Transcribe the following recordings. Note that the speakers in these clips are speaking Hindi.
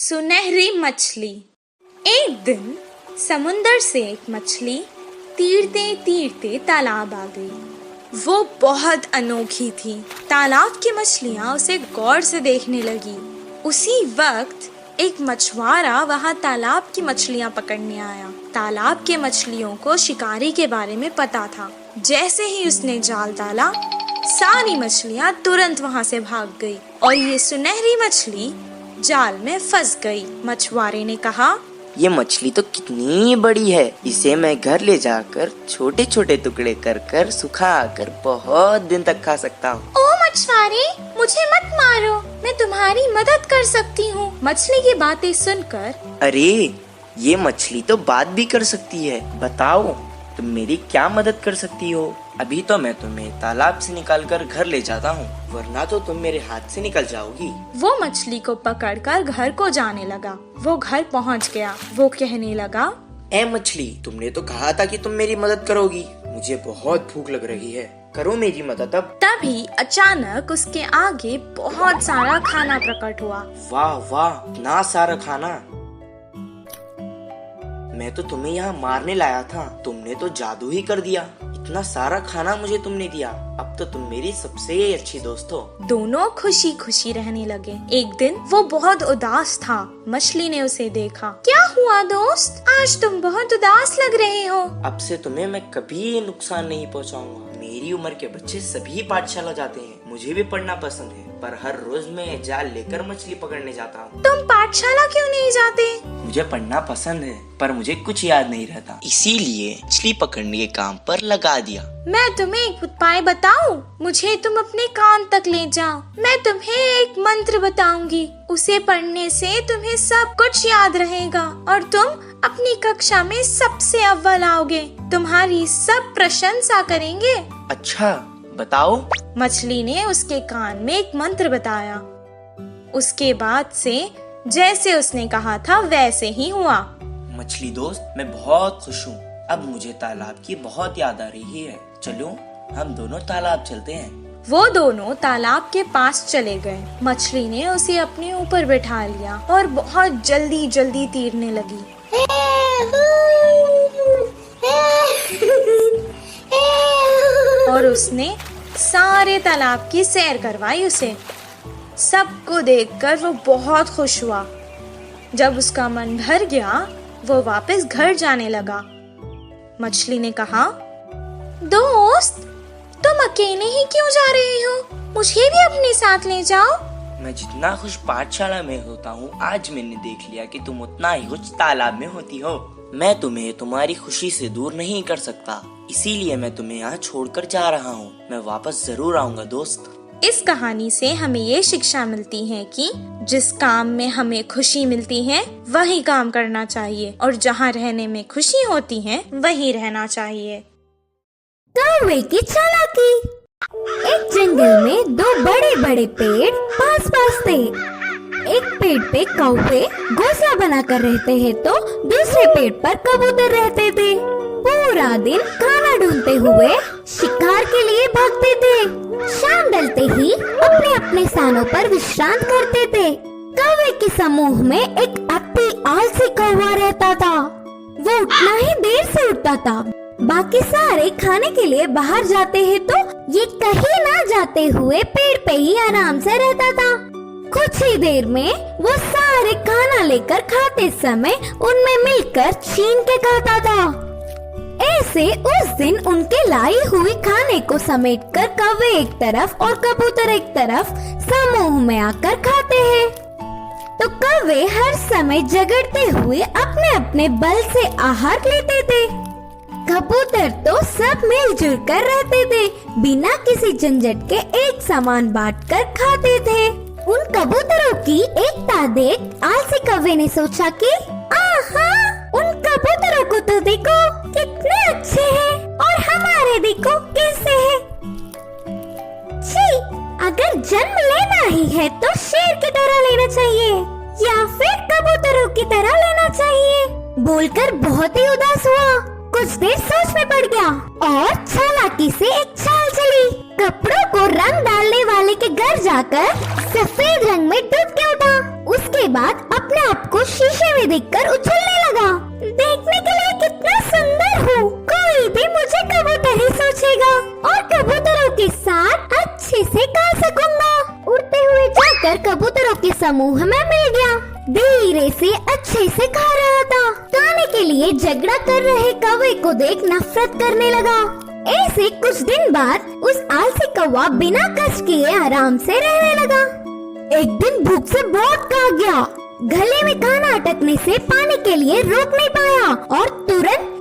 सुनहरी मछली। एक दिन समुंदर से एक मछली तीरते तीरते तालाब आ गई। वो बहुत अनोखी थी। तालाब की मछलियाँ उसे गौर से देखने लगी। उसी वक्त एक मछुआरा वहाँ तालाब की मछलियाँ पकड़ने आया। तालाब के मछलियों को शिकारी के बारे में पता था। जैसे ही उसने जाल डाला, सारी मछलियाँ तुरंत वहाँ से भाग गई और ये सुनहरी मछली जाल में फंस गई। मछुआरे ने कहा, ये मछली तो कितनी बड़ी है, इसे मैं घर ले जाकर छोटे छोटे टुकड़े कर कर सुखा कर बहुत दिन तक खा सकता हूँ। ओ मछुआरे, मुझे मत मारो, मैं तुम्हारी मदद कर सकती हूँ। मछली की बातें सुनकर, अरे ये मछली तो बात भी कर सकती है, बताओ तुम मेरी क्या मदद कर सकती हो? अभी तो मैं तुम्हें तालाब से निकालकर घर ले जाता हूँ, वरना तो तुम मेरे हाथ से निकल जाओगी। वो मछली को पकड़कर घर को जाने लगा। वो घर पहुँच गया। वो कहने लगा, ए मछली, तुमने तो कहा था कि तुम मेरी मदद करोगी। मुझे बहुत भूख लग रही है, करो मेरी मदद अब। तभी अचानक उसके आगे बहुत सारा खाना प्रकट हुआ। वाह वाह, इतना सारा खाना! मैं तो तुम्हें यहाँ मारने लाया था, तुमने तो जादू ही कर दिया। इतना सारा खाना मुझे तुमने दिया, अब तो तुम मेरी सबसे अच्छी दोस्त हो। दोनों खुशी खुशी रहने लगे। एक दिन वो बहुत उदास था। मछली ने उसे देखा। क्या हुआ दोस्त, आज तुम बहुत उदास लग रहे हो। अब से तुम्हें मैं कभी नुकसान नहीं पहुँचाऊंगा। मेरी उम्र के बच्चे सभी पाठशाला जाते हैं, मुझे भी पढ़ना पसंद है, पर हर रोज मैं जाल लेकर मछली पकड़ने जाता हूँ। तुम पाठशाला क्यों नहीं जाते? मुझे पढ़ना पसंद है, पर मुझे कुछ याद नहीं रहता, इसीलिए मछली पकड़ने के काम पर लगा दिया। मैं तुम्हें एक उपाय बताऊं? मुझे तुम अपने कान तक ले जाओ। मैं तुम्हें एक मंत्र बताऊंगी, उसे पढ़ने से तुम्हें सब कुछ याद रहेगा और तुम अपनी कक्षा में सबसे अव्वल आओगे। तुम्हारी सब प्रशंसा करेंगे। अच्छा, बताओ। मछली ने उसके कान में एक मंत्र बताया। उसके बाद से जैसे उसने कहा था वैसे ही हुआ। मछली दोस्त, मैं बहुत खुश हूँ। अब मुझे तालाब की बहुत याद आ रही है। चलो हम दोनों तालाब चलते हैं। वो दोनों तालाब के पास चले गए। मछली ने उसे अपने ऊपर बैठा लिया और बहुत जल्दी जल्दी तैरने लगी। और उसने सारे तालाब की सैर करवाई उसे। सबको देखकर वो बहुत खुश हुआ। जब उसका मन भर गया, वो वापस घर जाने लगा। मछली ने कहा, दोस्त, तुम अकेले ही क्यों जा रहे हो? मुझे भी अपने साथ ले जाओ। मैं जितना खुश पाठशाला में होता हूँ, आज मैंने देख लिया कि तुम उतना ही खुश तालाब में होती हो। मैं तुम्हें तुम्हारी खुशी से दूर नहीं कर सकता, इसीलिए मैं तुम्हें यहाँ छोड़कर जा रहा हूँ। मैं वापस जरूर आऊँगा दोस्त। इस कहानी से हमें ये शिक्षा मिलती है कि जिस काम में हमें खुशी मिलती है वही काम करना चाहिए और जहाँ रहने में खुशी होती है वही रहना चाहिए। कौवे की चालाकी। एक जंगल में दो बड़े बड़े पेड़ पास पास थे। एक पेड़ पे कौवे घोंसला बनाकर रहते हैं तो दूसरे पेड़ पर कबूतर रहते थे। पूरा दिन खाना ढूंढते हुए शिकार के लिए भागते थे। शाम ढलते ही अपने अपने स्थानों पर विश्राम करते थे। कौवे के समूह में एक अति आलसी कौवा रहता था। वो उठना ही देर से उठता था। बाकी सारे खाने के लिए बाहर जाते हैं तो ये कहीं ना जाते हुए पेड़ पे ही आराम से रहता था। कुछ ही देर में वो सारे खाना लेकर खाते समय उनमें मिलकर छीन के खाता था। ऐसे उस दिन उनके लाई हुई खाने को समेटकर कौवे एक तरफ और कबूतर एक तरफ समूह में आकर खाते हैं। तो कौवे हर समय झगड़ते हुए अपने अपने बल से आहार लेते थे। कबूतर तो सब मिलजुल कर रहते थे, बिना किसी झंझट के एक सामान बांटकर खाते थे। उन कबूतरों की एकता देख आलसी कौवे ने सोचा कि आहा, उन कबूतरों को तो देखो कितने अच्छे हैं और हमारे देखो कैसे हैं। छी, अगर जन्म लेना ही है तो शेर की तरह लेना चाहिए या फिर कबूतरों की तरह लेना चाहिए। बोलकर बहुत ही उदास हुआ। कुछ देर सोच में पड़ गया और चालाकी से एक चाल चली। कपड़ों को रंग डालने वाले के घर जाकर सफेद रंग में डूब के उठा। उसके बाद अपने आप को शीशे में देखकर उछलने लगा। देखने के लिए कितना सुंदर हूँ, कोई भी मुझे कबूतर ही सोचेगा और कबूतरों के साथ अच्छे से गा सकूंगा। उड़ते हुए जाकर कबूतरों के समूह में मिल गया। धीरे से अच्छे से गा रहा था। गाने के लिए झगड़ा कर रहे कौवे को देख नफरत करने लगा। ऐसे कुछ दिन बाद उस आलसी कौवा बिना कष्ट किए आराम से रहने लगा। एक दिन भूख से बहुत भाग गया। गले में खाना अटकने से पानी के लिए रोक नहीं पाया और तुरंत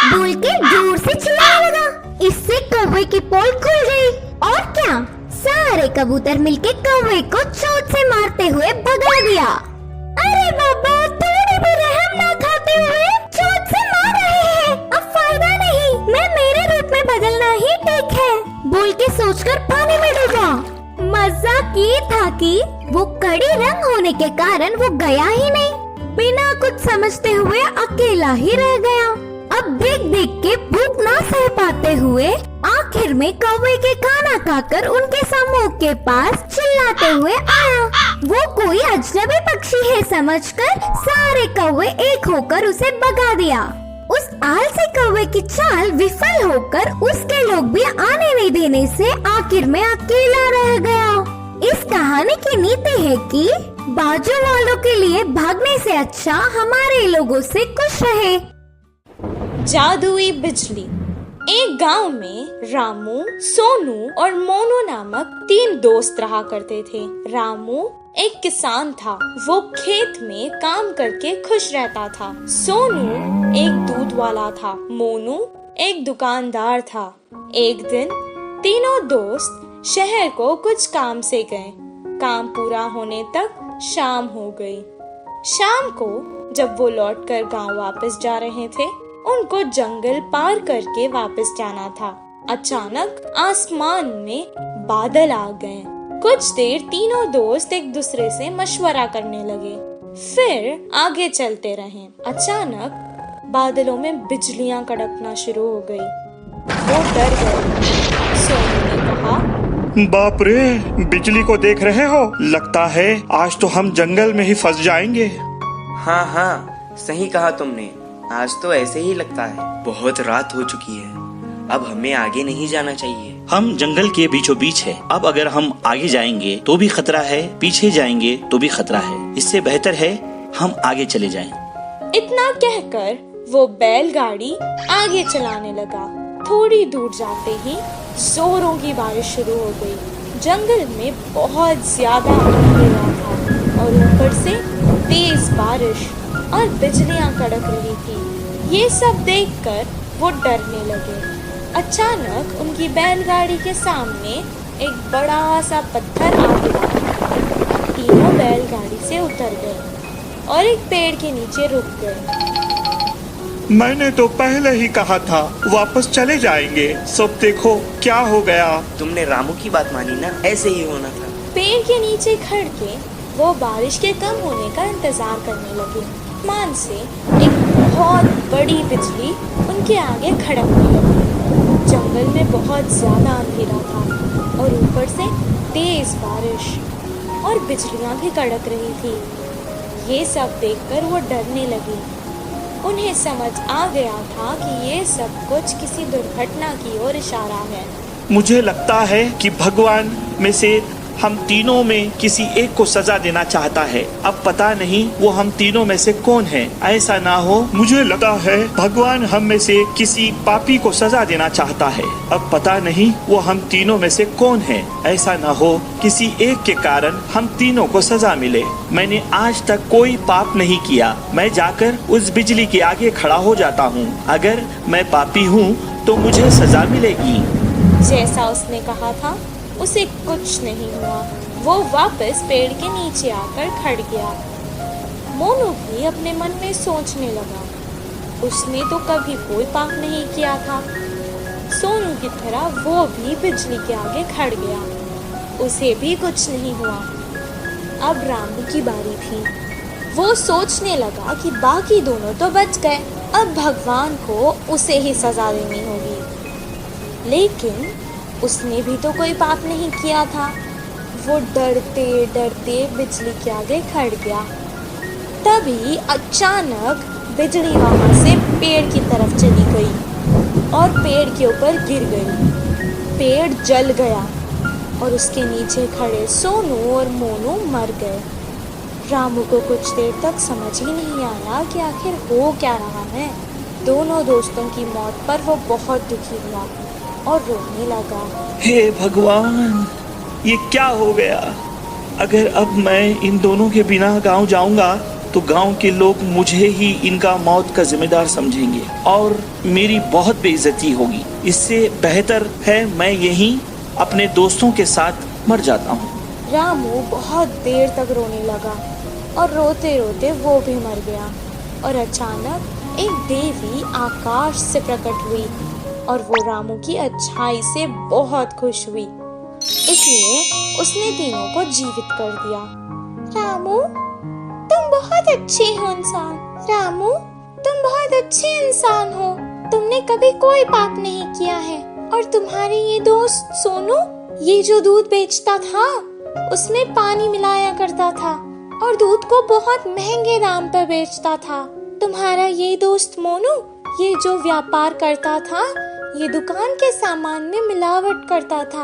बोल के जोर से चिल्लाने लगा। इससे कौवे की पोल खुल गई और क्या, सारे कबूतर मिलके कौवे को चोट से मारते हुए भगा दिया। अरे बाबा, थोड़ी भी रहम ना खाते हुए चोट से मार रहे हैं। अब फायदा नहीं, मैं मेरे रूप में बदलना ही ठीक है, बोल के सोचकर पानी में डूबा। मजाक ये था कि वो कड़ी रंग होने के कारण वो गया ही नहीं। बिना कुछ समझते हुए अकेला ही रह गया। अब देख देख के भूख ना सह पाते हुए आखिर में कौवे के खाना खाकर उनके समूह के पास चिल्लाते हुए आया। वो कोई अजनबी पक्षी है समझकर सारे कौवे एक होकर उसे भगा दिया। उस आलसी कौवे की चाल विफल होकर उसके लोग भी आने नहीं देने से आखिर में अकेला रह गया। इस कहानी की नीति है कि बाजू वालों के लिए भागने से अच्छा हमारे लोगों से खुश रहे। जादुई बिजली। एक गांव में रामू, सोनू और मोनू नामक 3 दोस्त रहा करते थे। रामू एक किसान था, वो खेत में काम करके खुश रहता था। सोनू एक दूध वाला था, मोनू एक दुकानदार था। एक दिन तीनों दोस्त शहर को कुछ काम से गए। काम पूरा होने तक शाम हो गई। शाम को जब वो लौटकर गांव वापस जा रहे थे, उनको जंगल पार करके वापस जाना था। अचानक आसमान में बादल आ गए। कुछ देर तीनों दोस्त एक दूसरे से मशवरा करने लगे, फिर आगे चलते रहे। अचानक बादलों में बिजलियां कड़कना शुरू हो गई। वो डर गए। सोनू ने कहा, बाप रे, बिजली को देख रहे हो? लगता है आज तो हम जंगल में ही फंस जाएंगे। हाँ हाँ, सही कहा तुमने। आज तो ऐसे ही लगता है। बहुत रात हो चुकी है, अब हमें आगे नहीं जाना चाहिए। हम जंगल के बीचों बीच है। अब अगर हम आगे जाएंगे तो भी खतरा है, पीछे जाएंगे तो भी खतरा है। इससे बेहतर है हम आगे चले जाएं। इतना कहकर वो बैलगाड़ी आगे चलाने लगा। थोड़ी दूर जाते ही जोरों की बारिश शुरू हो गई। जंगल में बहुत ज्यादा अंधेरा था और ऊपर से तेज बारिश और बिजलियां कड़क रही थी। ये सब देखकर वो डरने लगे। अचानक उनकी बैलगाड़ी के सामने एक बड़ा सा पत्थर आ गिरा। तीनों बैलगाड़ी से उतर गए और एक पेड़ के नीचे रुक गए। मैंने तो पहले ही कहा था वापस चले जाएंगे। सब देखो क्या हो गया। तुमने रामू की बात मानी ना, ऐसे ही होना था। पेड़ के नीचे खड़ के वो बारिश के कम होने का इंतजार करने लगे। आसमान से एक बहुत बड़ी बिजली उनके आगे खड़कने लगी। जंगल में बहुत ज्यादा अंधेरा था और ऊपर से तेज बारिश और बिजलियां भी कड़क रही थी। ये सब देखकर वो डरने लगी। उन्हें समझ आ गया था कि ये सब कुछ किसी दुर्घटना की ओर इशारा है। मुझे लगता है कि भगवान में से हम तीनों में किसी एक को सजा देना चाहता है। अब पता नहीं वो हम तीनों में से कौन है। ऐसा ना हो, मुझे लगता है भगवान हम में से किसी पापी को सजा देना चाहता है। अब पता नहीं वो हम तीनों में से कौन है। ऐसा ना हो किसी एक के कारण हम तीनों को सजा मिले। मैंने आज तक कोई पाप नहीं किया। मैं जाकर उस बिजली के आगे खड़ा हो जाता हूँ। अगर मैं पापी हूँ तो मुझे सजा मिलेगी। जैसा उसने कहा था उसे कुछ नहीं हुआ। वो वापस पेड़ के नीचे आकर खड़ गया। मोनू भी अपने मन में सोचने लगा, उसने तो कभी कोई पाप नहीं किया था। सोनू की तरह वो भी बिजली के आगे खड़ गया, उसे भी कुछ नहीं हुआ। अब रामू की बारी थी। वो सोचने लगा कि बाकी दोनों तो बच गए, अब भगवान को उसे ही सजा देनी होगी। लेकिन उसने भी तो कोई पाप नहीं किया था। वो डरते डरते बिजली के आगे खड़ गया। तभी अचानक बिजली वहां से पेड़ की तरफ चली गई और पेड़ के ऊपर गिर गई। पेड़ जल गया और उसके नीचे खड़े सोनू और मोनू मर गए। रामू को कुछ देर तक समझ ही नहीं आया कि आखिर हो क्या रहा है। दोनों दोस्तों की मौत पर वो बहुत दुखी हुआ और रोने लगा। हे भगवान, ये क्या हो गया? अगर अब मैं इन दोनों के बिना गांव जाऊंगा तो गांव के लोग मुझे ही इनका मौत का जिम्मेदार समझेंगे और मेरी बहुत बेइज्जती होगी। इससे बेहतर है मैं यहीं अपने दोस्तों के साथ मर जाता हूँ। रामू बहुत देर तक रोने लगा और रोते रोते वो भी मर गया। और अचानक एक देवी आकाश से प्रकट हुई और वो रामू की अच्छाई से बहुत खुश हुई, इसलिए उसने तीनों को जीवित कर दिया। रामू, तुम बहुत अच्छे हो इंसान। रामू, तुम बहुत अच्छे इंसान हो। तुमने कभी कोई पाप नहीं किया है। और तुम्हारे ये दोस्त सोनू, ये जो दूध बेचता था उसमें पानी मिलाया करता था और दूध को बहुत महंगे दाम पर बेचता था। तुम्हारा ये दोस्त मोनू, ये जो व्यापार करता था, ये दुकान के सामान में मिलावट करता था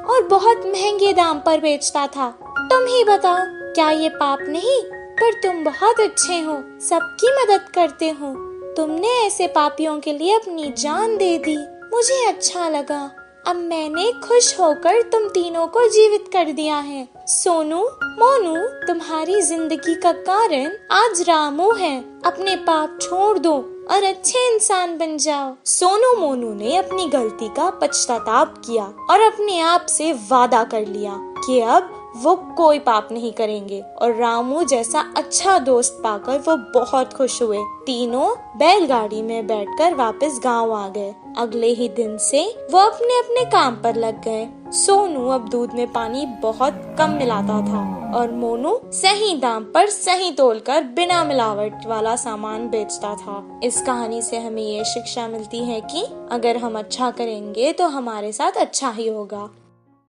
और बहुत महंगे दाम पर बेचता था। तुम ही बताओ, क्या ये पाप नहीं? पर तुम बहुत अच्छे हो, सबकी मदद करते हो। तुमने ऐसे पापियों के लिए अपनी जान दे दी। मुझे अच्छा लगा। अब मैंने खुश होकर तुम तीनों को जीवित कर दिया है। सोनू, मोनू, तुम्हारी जिंदगी का कारण आज रामू है। अपने पाप छोड़ दो और अच्छे इंसान बन जाओ। सोनू मोनू ने अपनी गलती का पश्चाताप किया और अपने आप से वादा कर लिया कि अब वो कोई पाप नहीं करेंगे। और रामू जैसा अच्छा दोस्त पाकर वो बहुत खुश हुए। तीनों बैलगाड़ी में बैठकर वापस गांव आ गए। अगले ही दिन से वो अपने अपने काम पर लग गए। सोनू अब दूध में पानी बहुत कम मिलाता था और मोनू सही दाम पर सही तोलकर बिना मिलावट वाला सामान बेचता था। इस कहानी से हमें ये शिक्षा मिलती है कि अगर हम अच्छा करेंगे तो हमारे साथ अच्छा ही होगा।